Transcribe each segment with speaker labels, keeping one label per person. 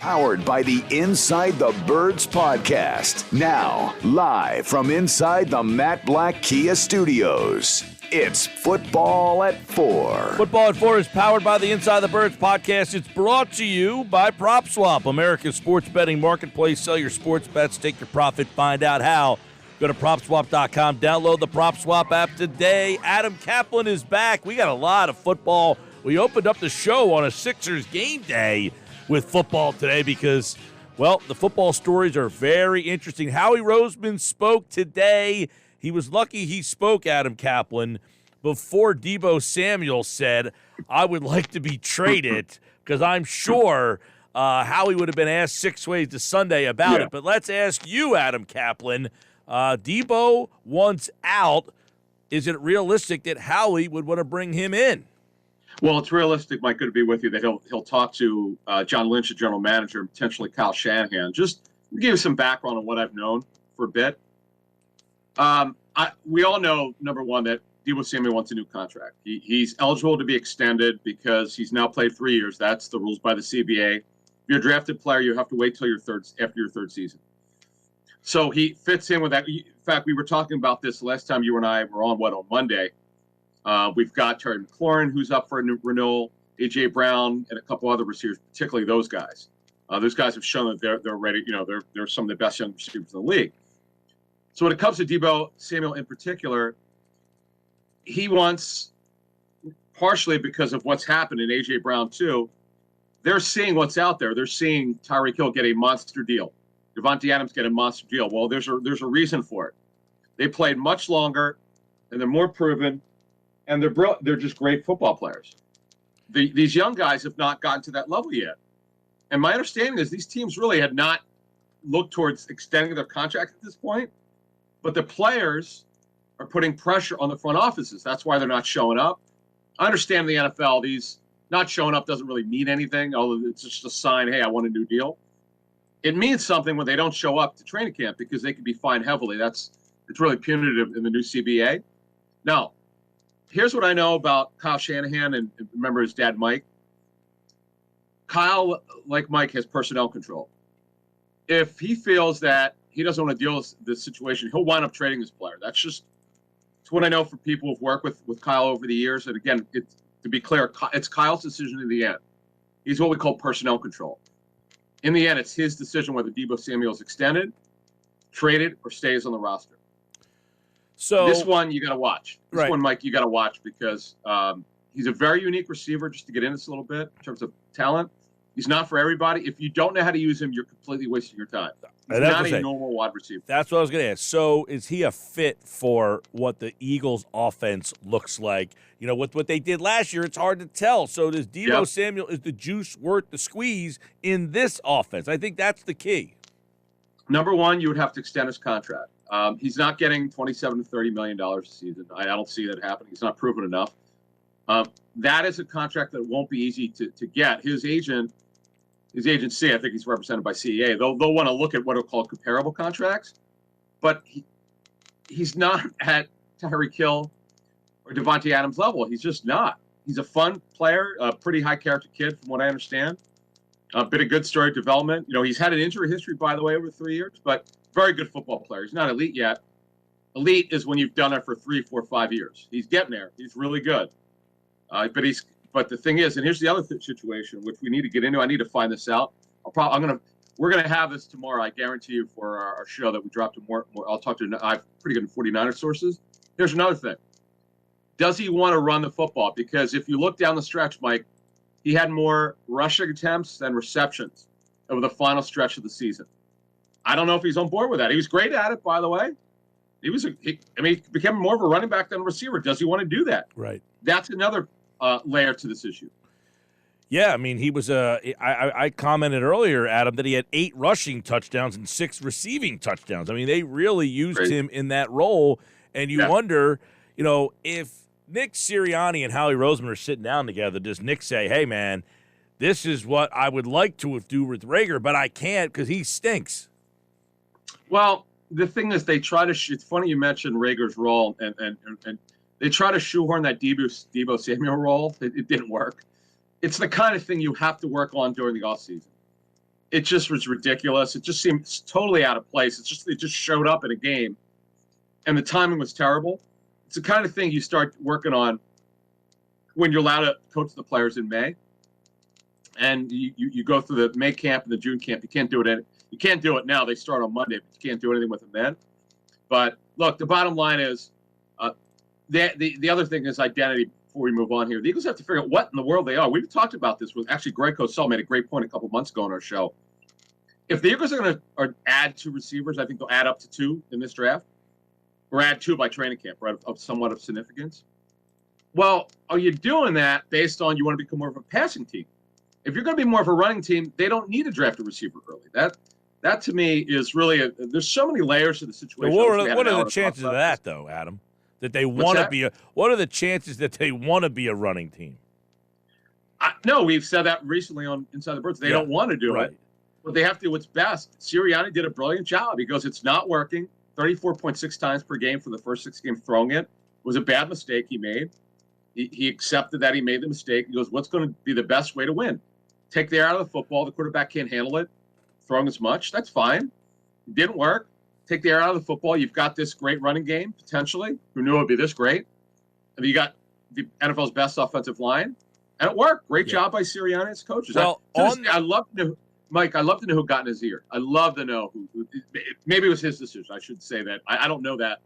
Speaker 1: Powered by the Inside the Birds podcast. Now, live from inside the Matt Black Kia Studios. It's Football at 4.
Speaker 2: Football at 4 is powered by the Inside the Birds podcast. It's brought to you by PropSwap, America's sports betting marketplace. Sell your sports bets, take your profit, find out how. Go to PropSwap.com, download the PropSwap app today. Adam Caplan is back. We got a lot of football. We opened up the show on a Sixers game day with football today because, well, the football stories are very interesting. Howie Roseman spoke today. He was lucky he spoke, Adam Caplan, before Deebo Samuel said, I would like to be traded, because I'm sure Howie would have been asked 6 ways to Sunday about it. But let's ask you, Adam Caplan. Deebo wants out. Is it realistic that Howie would want to bring him in?
Speaker 3: Well, it's realistic, Mike, good to be with you, that he'll talk to John Lynch, the general manager, and potentially Kyle Shanahan. Just to give you some background on what I've known for a bit. We all know, number one, that Deebo Samuel wants a new contract. He's eligible to be extended because he's now played 3 years. That's the rules by the CBA. If you're a drafted player, you have to wait till after your third season. So he fits in with that. In fact, we were talking about this last time you and I were on Monday. We've got Terry McLaurin, who's up for a new renewal, A.J. Brown, and a couple other receivers, particularly those guys. Those guys have shown that they're ready. You know, they're some of the best young receivers in the league. So when it comes to Deebo Samuel in particular, he wants, partially because of what's happened in A.J. Brown too, they're seeing what's out there. They're seeing Tyreek Hill get a monster deal. Devontae Adams get a monster deal. Well, there's a reason for it. They played much longer, and they're more proven, and they're just great football players. These young guys have not gotten to that level yet. And my understanding is these teams really had not looked towards extending their contracts at this point, but the players are putting pressure on the front offices. That's why they're not showing up. I understand the NFL, these not showing up doesn't really mean anything, although it's just a sign, hey, I want a new deal. It means something when they don't show up to training camp because they can be fined heavily. It's really punitive in the new CBA. Now, here's what I know about Kyle Shanahan and remember his dad, Mike. Kyle, like Mike, has personnel control. If he feels that he doesn't want to deal with this situation, he'll wind up trading this player. It's what I know from people who've worked with Kyle over the years. And again, to be clear, it's Kyle's decision in the end. He's what we call personnel control. In the end, it's his decision whether Deebo Samuel is extended, traded, or stays on the roster. So this one you got to watch. This one, Mike, you got to watch because he's a very unique receiver. Just to get into this a little bit in terms of talent, he's not for everybody. If you don't know how to use him, you're completely wasting your time. He's not a normal wide receiver.
Speaker 2: That's what I was going to ask. So is he a fit for what the Eagles' offense looks like? You know, with what they did last year, it's hard to tell. So does Deebo Samuel, is the juice worth the squeeze in this offense? I think that's the key.
Speaker 3: Number one, you would have to extend his contract. He's not getting $27 to $30 million a season. I don't see that happening. He's not proven enough. That is a contract that won't be easy to get. His agency, I think he's represented by CEA. They'll want to look at what are called comparable contracts, but he's not at Tyreek Hill or Devontae Adams level. He's just not. He's a fun player, a pretty high character kid from what I understand. Been a good story of development. You know, he's had an injury history, by the way, over 3 years, but very good football player. He's not elite yet. Elite is when you've done it for 3, 4, 5 years. He's getting there. He's really good. But the thing is, and here's the other situation, which we need to get into. I need to find this out. We're gonna have this tomorrow. I guarantee you for our show that we dropped to more. I'll talk to. I have pretty good 49er sources. Here's another thing. Does he want to run the football? Because if you look down the stretch, Mike, he had more rushing attempts than receptions over the final stretch of the season. I don't know if he's on board with that. He was great at it, by the way. He became more of a running back than a receiver. Does he want to do that?
Speaker 2: Right.
Speaker 3: That's another layer to this issue.
Speaker 2: Yeah, I mean, he was I commented earlier, Adam, that he had 8 rushing touchdowns and 6 receiving touchdowns. I mean, they really used him in that role, and you wonder, you know, if Nick Sirianni and Howie Roseman are sitting down together, does Nick say, hey, man, this is what I would like to do with Rager, but I can't because he stinks?
Speaker 3: Well, the thing is, they try to. It's funny you mentioned Rager's role, and they try to shoehorn that Deebo Samuel role. It didn't work. It's the kind of thing you have to work on during the offseason. It just was ridiculous. It just seemed totally out of place. It just showed up in a game, and the timing was terrible. It's the kind of thing you start working on when you're allowed to coach the players in May, and you go through the May camp and the June camp. You can't do it now. They start on Monday, but you can't do anything with them then. But look, the bottom line is the other thing is identity. Before we move on here, the Eagles have to figure out what in the world they are. We've talked about this with actually Greg Cosell made a great point a couple months ago on our show. If the Eagles are going to add 2 receivers, I think they'll add up to 2 in this draft, or add 2 by training camp, right, of somewhat of significance. Well, are you doing that based on you want to become more of a passing team? If you're going to be more of a running team, they don't need to draft a receiver early. That to me is really there's so many layers to the situation.
Speaker 2: What are the chances of that, though, Adam? That they want to be what are the chances that they want to be a running team?
Speaker 3: No, we've said that recently on Inside the Birds. They don't want to do it, but they have to do what's best. Sirianni did a brilliant job. He goes, it's not working. 34.6 times per game for the first 6 games throwing it. It was a bad mistake he made. He accepted that he made the mistake. He goes, what's going to be the best way to win? Take the air out of the football. The quarterback can't handle it. Throwing as much. That's fine. It didn't work. Take the air out of the football. You've got this great running game, potentially. Who knew it would be this great? And you got the NFL's best offensive line. And it worked. Great job by Sirianni and his coaches.
Speaker 2: Well,
Speaker 3: I love to know, Mike, I'd love to know who got in his ear. I love to know who maybe it was his decision. I should say that. I don't know that.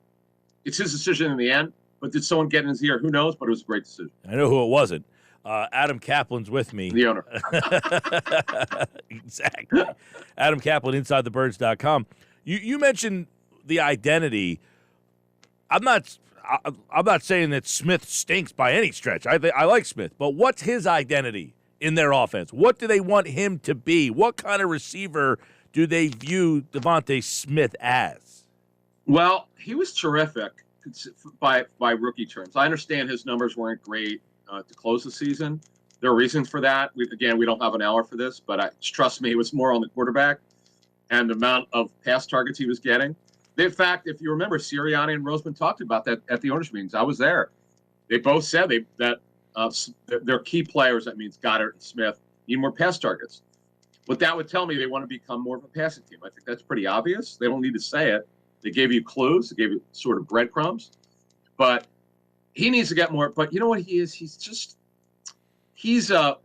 Speaker 3: It's his decision in the end. But did someone get in his ear? Who knows? But it was a great decision.
Speaker 2: I know who it wasn't. Adam Caplan's with me.
Speaker 3: The owner.
Speaker 2: Exactly. Adam Caplan, InsideTheBirds.com. You mentioned the identity. I'm not saying that Smith stinks by any stretch. I like Smith, but what's his identity in their offense? What do they want him to be? What kind of receiver do they view Devontae Smith as?
Speaker 3: Well, he was terrific by rookie terms. I understand his numbers weren't great to close the season. There are reasons for that. We don't have an hour for this, but trust me, it was more on the quarterback and the amount of pass targets he was getting. In fact, if you remember, Sirianni and Roseman talked about that at the owners' meetings. I was there. They both said that their key players, that means Goddard and Smith, need more pass targets. What that would tell me, they want to become more of a passing team. I think that's pretty obvious. They don't need to say it. They gave you clues. They gave you sort of breadcrumbs. But he needs to get more. But you know what he is? He's a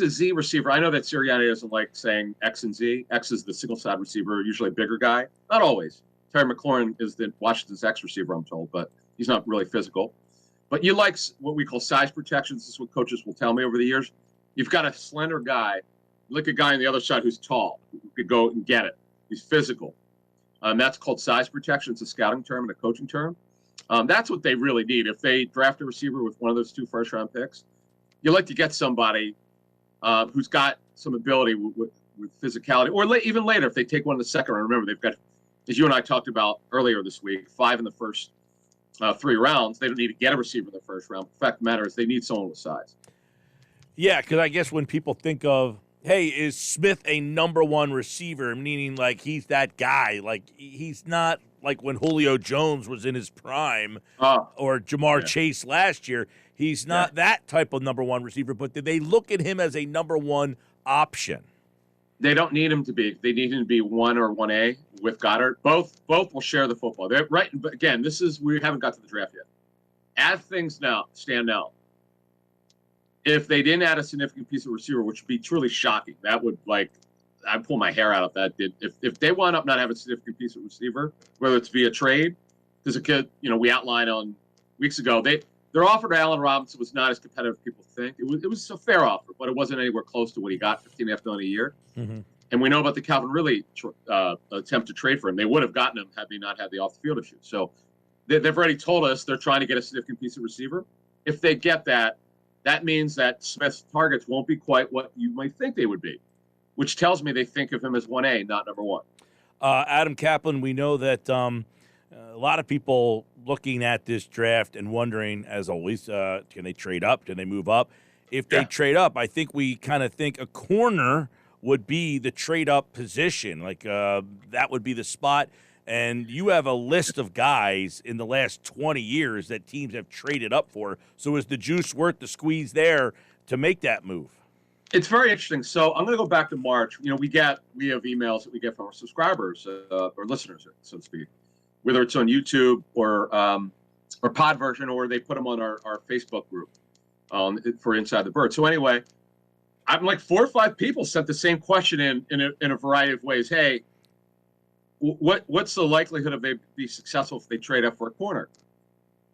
Speaker 3: Z receiver. I know that Sirianni doesn't like saying X and Z. X is the single-side receiver, usually a bigger guy. Not always. Terry McLaurin is the Washington's X receiver, I'm told, but he's not really physical. But you like what we call size protection. This is what coaches will tell me over the years. You've got a slender guy, like a guy on the other side who's tall, who could go and get it. He's physical. That's called size protection. It's a scouting term and a coaching term. That's what they really need. If they draft a receiver with one of those 2 first-round picks, you like to get somebody who's got some ability with physicality, or even later if they take one in the second round. Remember, they've got, as you and I talked about earlier this week, 5 in the first 3 rounds. They don't need to get a receiver in the first round. The fact of the matter is they need someone with size.
Speaker 2: Yeah, because I guess when people think of, hey, is Smith a number 1 receiver, meaning like he's that guy, like he's not like when Julio Jones was in his prime or Jamar Chase last year. He's not that type of number 1 receiver, but did they look at him as a number 1 option?
Speaker 3: They don't need him to be. They need him to be 1 or 1A with Goddard. Both will share the football. They're right. But again, we haven't got to the draft yet. As things stand now, if they didn't add a significant piece of receiver, which would be truly shocking, that would I'd pull my hair out if that did. If they wound up not having a significant piece of receiver, whether it's via trade, because a kid, we outlined on weeks ago, their offer to Allen Robinson was not as competitive as people think. It was a fair offer, but it wasn't anywhere close to what he got, $15.5 million a year. Mm-hmm. And we know about the Calvin Ridley attempt to trade for him. They would have gotten him had they not had the off-the-field issues. So they've already told us they're trying to get a significant piece of receiver. If they get that, that means that Smith's targets won't be quite what you might think they would be, which tells me they think of him as 1A, not number 1.
Speaker 2: Adam Caplan, we know that a lot of people looking at this draft and wondering, as always, can they trade up? Can they move up? If they trade up, I think we kind of think a corner would be the trade-up position. That would be the spot. And you have a list of guys in the last 20 years that teams have traded up for. So is the juice worth the squeeze there to make that move?
Speaker 3: It's very interesting. So I'm going to go back to March. We have emails that we get from our subscribers or listeners, so to speak, whether it's on YouTube or pod version, or they put them on our Facebook group for Inside the Bird. So anyway, I'm like 4 or 5 people sent the same question in a variety of ways. Hey, what's the likelihood of they be successful if they trade up for a corner?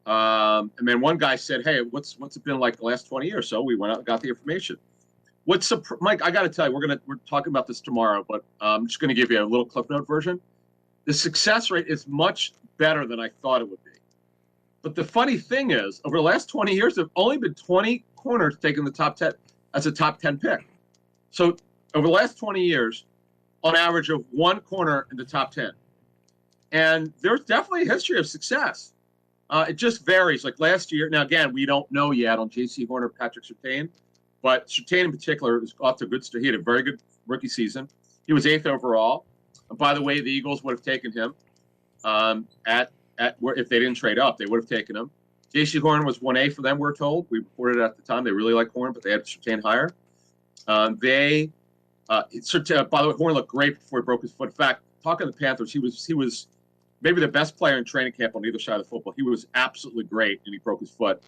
Speaker 3: And then one guy said, hey, what's it been like the last 20 years? So we went out and got the information. Mike, I got to tell you, we're talking about this tomorrow, but I'm just going to give you a little Cliff Note version. The success rate is much better than I thought it would be. But the funny thing is, over the last 20 years, there have only been 20 corners taken the top 10 as a top 10 pick. So over the last 20 years, on average of 1 corner in the top 10. And there's definitely a history of success. It just varies. Like last year, now again, we don't know yet on J.C. Horn or Patrick Surtain, but Surtain in particular was off to a good start. He had a very good rookie season. He was 8th overall. And by the way, the Eagles would have taken him if they didn't trade up. They would have taken him. J.C. Horn was 1A for them, we're told. We reported it at the time. They really like Horn, but they had Surtain higher. By the way, Horn looked great before he broke his foot. In fact, talking to the Panthers, he was maybe the best player in training camp on either side of the football. He was absolutely great, and he broke his foot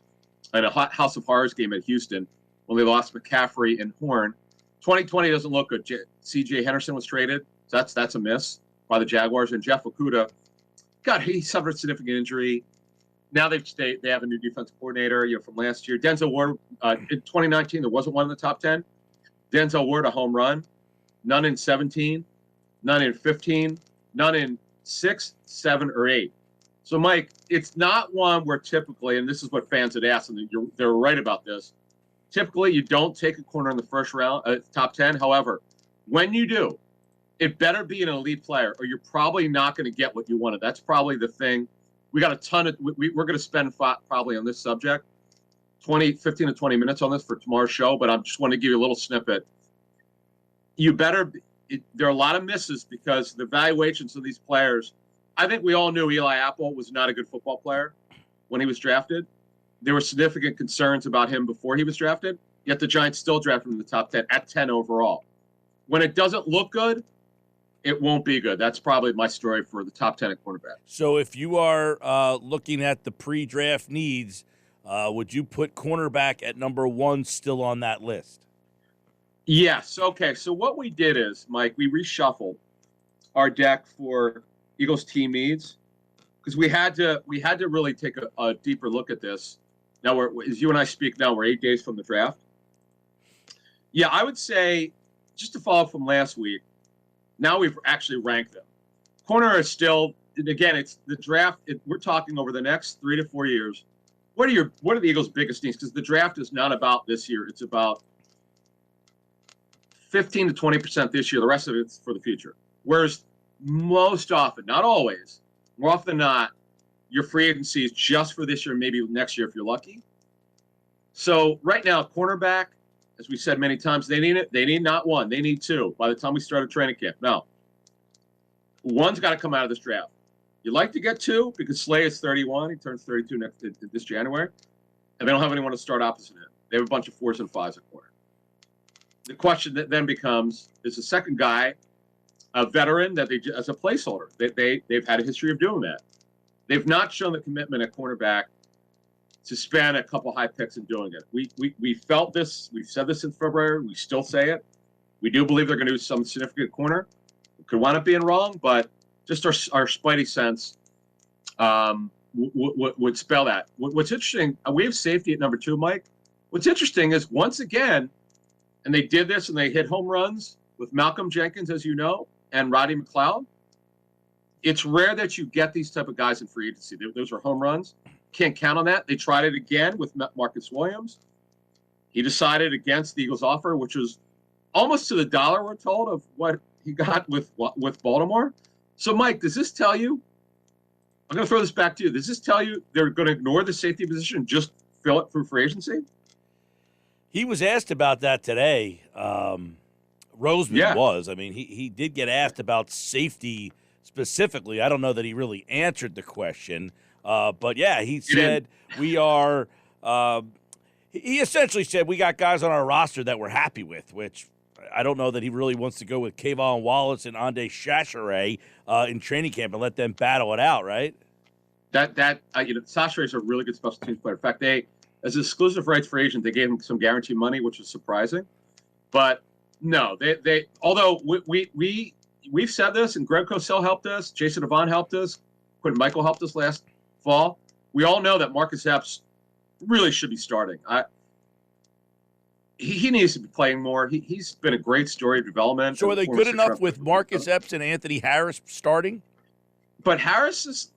Speaker 3: in a House of Horrors game at Houston when they lost McCaffrey and Horn. 2020 doesn't look good. C.J. Henderson was traded. So that's a miss by the Jaguars. And Jeff Okudah, he suffered a significant injury. Now they have a new defensive coordinator, from last year. Denzel Ward, in 2019, there wasn't one in the top 10. Denzel Ward, a home run. None in 17, none in 15, none in 6, 7, or 8. So, Mike, it's not one where typically, and this is what fans had asked, and they're right about this, typically you don't take a corner in the first round, top 10. However, when you do, it better be an elite player, or you're probably not going to get what you wanted. That's probably the thing. We got a ton of we're going to spend probably on this subject 15 to 20 minutes on this for tomorrow's show, but I just want to give you a little snippet. There are a lot of misses because the valuations of these players. I think we all knew Eli Apple was not a good football player when he was drafted. There were significant concerns about him before he was drafted, yet the Giants still drafted him in the top 10 at 10 overall. When it doesn't look good, it won't be good. That's probably my story for the top 10 at cornerback.
Speaker 2: So if you are looking at the pre-draft needs, would you put cornerback at number 1 still on that list?
Speaker 3: Yes. Okay. So what we did is, Mike, we reshuffled our deck for Eagles team needs because we had to really take a deeper look at this. Now, as you and I speak now, we're 8 days from the draft. Yeah, I would say, just to follow up from last week, now we've actually ranked them. Corner is still, and again, it's the draft. We're talking over the next 3 to 4 years. What are the Eagles' biggest needs? Because the draft is not about this year. It's about 15 to 20% this year. The rest of it's for the future. Whereas most often, not always, more often than not, your free agency is just for this year, maybe next year if you're lucky. So right now, cornerback, as we said many times, they need not 1, they need 2 by the time we start a training camp. Now, 1's got to come out of this draft. You'd like to get 2 because Slay is 31. He turns 32 this January. And they don't have anyone to start opposite him. They have a bunch of 4s and 5s at corner. The question that then becomes, is the second guy a veteran that as a placeholder? They've had a history of doing that. They've not shown the commitment at cornerback to spend a couple high picks in doing it. We felt this. We've said this in February. We still say it. We do believe they're going to do some significant corner. We could wind up being wrong, but just our spidey sense would spell that. What's interesting, we have safety at number 2, Mike. What's interesting is, once again, and they did this and they hit home runs with Malcolm Jenkins, as you know, and Roddy McLeod. It's rare that you get these type of guys in free agency. Those are home runs. Can't count on that. They tried it again with Marcus Williams. He decided against the Eagles' offer, which was almost to the dollar, we're told, of what he got with Baltimore. So, Mike, does this tell you? I'm going to throw this back to you. Does this tell you they're going to ignore the safety position and just fill it through free agency?
Speaker 2: He was asked about that today. Roseman was. I mean, he did get asked about safety specifically. I don't know that he really answered the question. But, yeah, he said we are He essentially said we got guys on our roster that we're happy with, which I don't know that he really wants to go with Kayvon Wallace and Ande Chachere in training camp and let them battle it out, right?
Speaker 3: Chachere is a really good special teams player. In fact, as exclusive rights for agent, they gave him some guaranteed money, which is surprising. But no, although we've said this, and Greg Cosell helped us, Jason Devon helped us, Quentin Michael helped us last fall. We all know that Marcus Epps really should be starting. He needs to be playing more. He's been a great story of development.
Speaker 2: So are they good enough with Marcus Epps and Anthony Harris starting?
Speaker 3: But Harris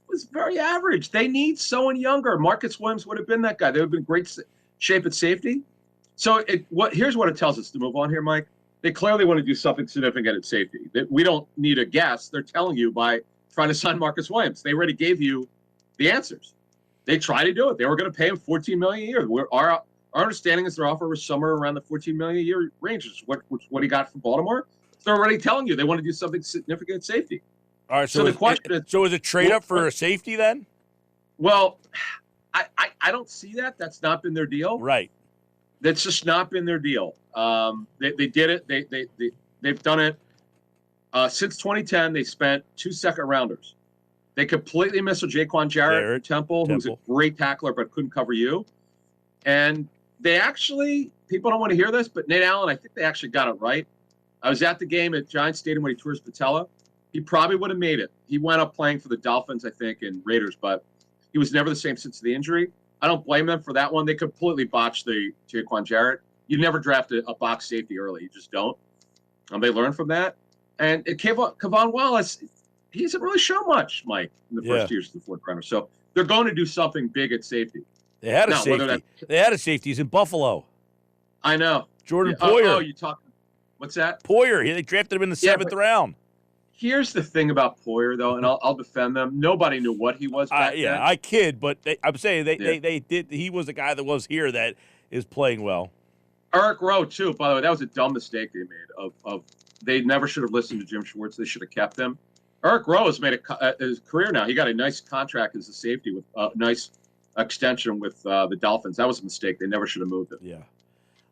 Speaker 3: was very average. They need someone younger. Marcus Williams would have been that guy. They would have been great shape at safety. So here's what it tells us to move on here, Mike. They clearly want to do something significant at safety. We don't need a guess. They're telling you by trying to sign Marcus Williams. They already gave you the answers. They tried to do it. They were going to pay him $14 million a year. Our understanding is their offer was somewhere around the $14 million a year range, which is what he got from Baltimore. So they're already telling you they want to do something significant at safety.
Speaker 2: All right. So the question is, is it trade up for a safety then?
Speaker 3: Well, I don't see that. That's not been their deal.
Speaker 2: Right.
Speaker 3: That's just not been their deal. They did it. They've done it since 2010. They spent 2 second-rounders. They completely missed with Jaquan Jarrett Temple, who's a great tackler but couldn't cover you. And they actually, people don't want to hear this, but Nate Allen, I think they actually got it right. I was at the game at Giants Stadium when he tore his patella. He probably would have made it. He wound up playing for the Dolphins, I think, and Raiders, but he was never the same since the injury. I don't blame them for that one. They completely botched the Jaquan Jarrett. You never draft a box safety early. You just don't. They learn from that. And Kayvon Wallace, he hasn't really shown much, Mike, in the first years of the fourth rounder. So they're going to do something big at safety.
Speaker 2: They had a safety. They had a safety. He's in Buffalo.
Speaker 3: I know.
Speaker 2: Jordan Poyer.
Speaker 3: Oh, you talking? What's that?
Speaker 2: Poyer. They drafted him in the 7th round.
Speaker 3: Here's the thing about Poyer, though, and I'll defend them. Nobody knew what he was back then.
Speaker 2: I kid, but I'm saying they did. He was the guy that was here that is playing well.
Speaker 3: Eric Rowe, too, by the way. That was a dumb mistake they made. They never should have listened to Jim Schwartz. They should have kept him. Eric Rowe has made his career now. He got a nice contract as a safety with a nice extension with the Dolphins. That was a mistake. They never should have moved it.
Speaker 2: Yeah.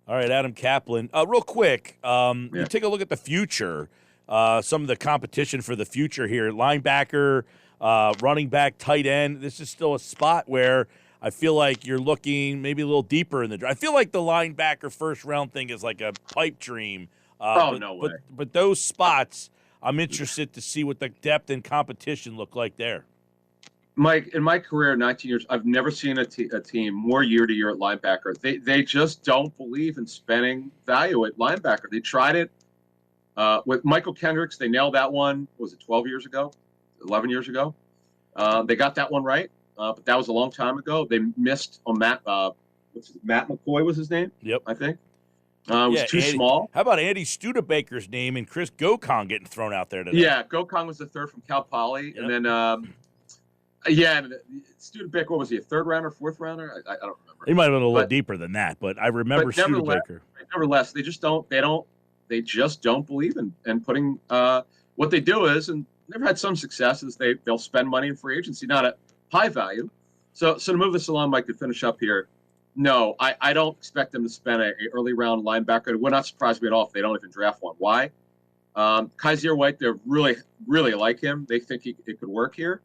Speaker 2: All right, Adam Caplan. Real quick, you take a look at the future, some of the competition for the future here. Linebacker, running back, tight end. This is still a spot where I feel like you're looking maybe a little deeper in the draft. I feel like the linebacker first-round thing is like a pipe dream.
Speaker 3: No way.
Speaker 2: But those spots, I'm interested to see what the depth and competition look like there.
Speaker 3: Mike, in my career, 19 years, I've never seen a team more year-to-year at linebacker. They just don't believe in spending value at linebacker. They tried it with Michael Kendricks. They nailed that one. Was it 12 years ago? 11 years ago? They got that one right, but that was a long time ago. They missed on Matt McCoy was his name?
Speaker 2: Yep.
Speaker 3: I think. It was too small.
Speaker 2: How about Andy Studebaker's name and Chris Gokong getting thrown out there today?
Speaker 3: Yeah, Gokong was the third from Cal Poly. Yep. And then and Studebaker, what was he, a third rounder, fourth rounder? I don't remember.
Speaker 2: He might have been a little deeper than that, but I remember Studebaker.
Speaker 3: Nevertheless, they just don't believe in putting what they do is, and they've had some successes, they'll spend money in free agency, not at high value. So to move this along, Mike, to finish up here, no, I don't expect them to spend an early round linebacker. It would not surprise me at all if they don't even draft one. Why? Kaiser White, they really, really like him. They think it could work here.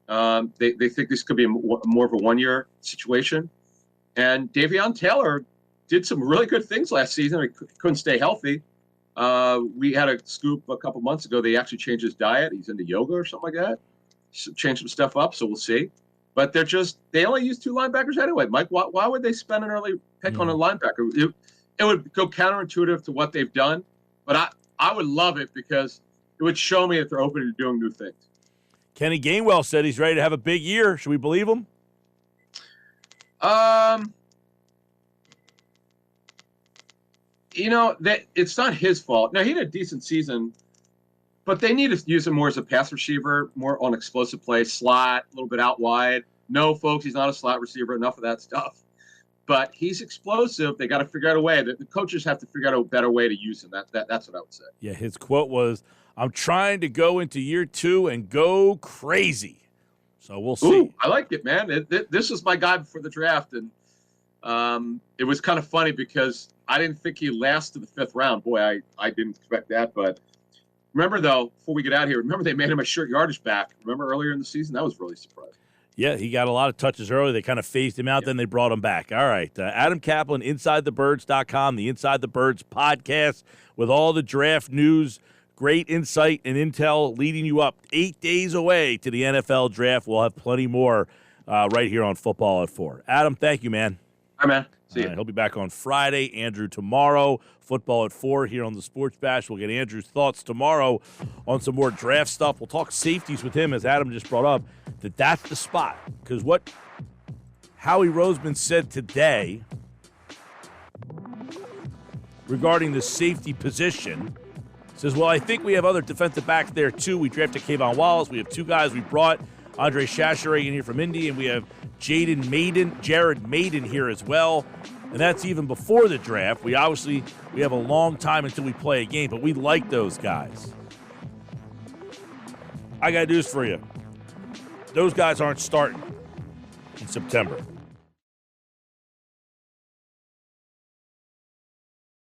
Speaker 3: They think this could be more of a one-year situation. And Davion Taylor did some really good things last season. He couldn't stay healthy. We had a scoop a couple months ago. They actually changed his diet. He's into yoga or something like that. Changed some stuff up, so we'll see. But they only use 2 linebackers anyway. Mike, why would they spend an early pick on a linebacker? It would go counterintuitive to what they've done. But I would love it because it would show me that they're open to doing new things.
Speaker 2: Kenny Gainwell said he's ready to have a big year. Should we believe him?
Speaker 3: It's not his fault. Now, he had a decent season, but they need to use him more as a pass receiver, more on explosive plays, slot, a little bit out wide. No, folks, he's not a slot receiver. Enough of that stuff. But he's explosive. They got to figure out a way. The coaches have to figure out a better way to use him. That's what I would say.
Speaker 2: Yeah, his quote was, "I'm trying to go into year 2 and go crazy." So we'll see.
Speaker 3: Ooh, I like it, man. This was my guy before the draft, and It was kind of funny because I didn't think he lasted the 5th round. Boy, I didn't expect that. But remember, though, before we get out of here, remember they made him a short yardage back. Remember earlier in the season? That was really surprising.
Speaker 2: Yeah, he got a lot of touches early. They kind of phased him out, then they brought him back. All right, Adam Caplan, InsideTheBirds.com, the Inside the Birds podcast with all the draft news, great insight and intel leading you up 8 days away to the NFL draft. We'll have plenty more right here on Football at 4. Adam, thank you, man.
Speaker 3: All right, man. See you.
Speaker 2: He'll be back on Friday. Andrew tomorrow. Football at 4 here on the Sports Bash. We'll get Andrew's thoughts tomorrow on some more draft stuff. We'll talk safeties with him, as Adam just brought up, that's the spot. Because what Howie Roseman said today regarding the safety position says, well, I think we have other defensive backs there too. We drafted Kayvon Wallace. We have 2 guys. We brought Andre Chachere in here from Indy, and we have Jared Maiden here as well. And that's even before the draft. We have a long time until we play a game, but we like those guys. I got news for you. Those guys aren't starting in September.